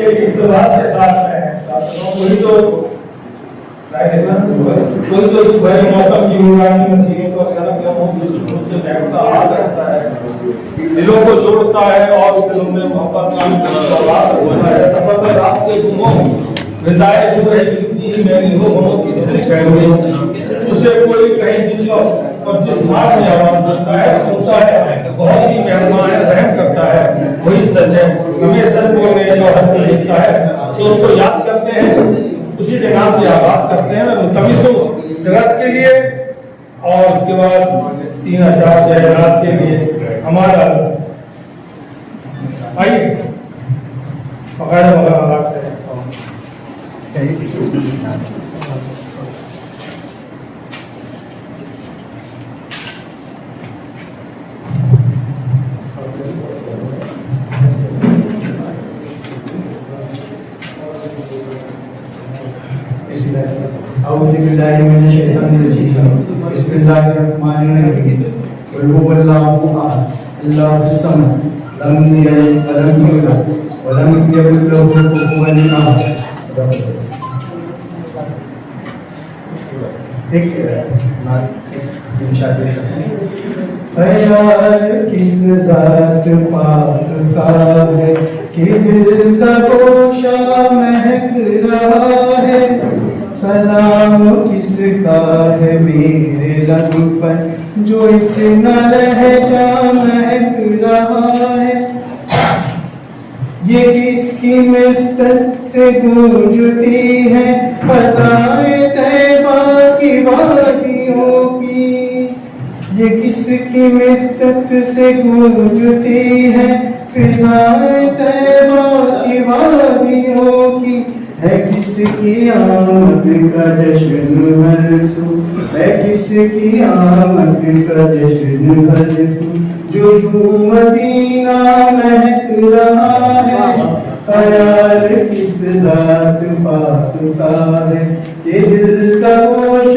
ایک اقتصاد کے ساتھ میں کوئی تو موسم کی نصیحت اور کرم سے بیٹھتا حال رکھتا ہے، دلوں کو جوڑتا ہے اور دلوں میں محبت کا ہوتا ہے۔ سفر میں راستے گموں رضائے جو ہے اتنی میری ہو بہت کی اسے کوئی کہیں جس وقت اور جس حال میں آواز دیتا ہے سنتا ہے، بہت ہی مہربان ہے، رحم کرتا ہے، وہی سچ ہے۔ ہمیں سچ بولنے کا حق ملتا ہے تو اس کو یاد کرتے ہیں، اسی کے نام سے آغاز کرتے ہیں۔ میں ملتمس ہوں جگت کے لیے اور اس کے بعد 3 اشعار جہاد کے لیے ہمارا آئیے بغیر آغاز کریں۔ أعوذ بالله من الشيطان الرجيم بسم الله الرحمن الرحيم قل هو الله أحد الله الصمد لم يلد ولم يولد ولم يكن له كفوا أحد۔ خیال کس ذات پاک کا ہے کہ دل کا گوشہ مہک رہا ہے، سلام کس کا ہے میرے لب پر جو اتنا لہجہ مہک رہا ہے، یہ کس کی مدت سے گونجتی ہے فضائے طیبہ کی وادیوں کی، یہ کس کی مدت سے گونجتی ہے فضائے طیبہ کی وادیوں کی، ہے کس کی آمد کا جشن ہر سو، ہے کس کی آمد کا جشن ہر سو، جو یوں مدینہ مہک رہا ہے، خیال کس ذات پاک کا ہے کہ دل کا گوشہ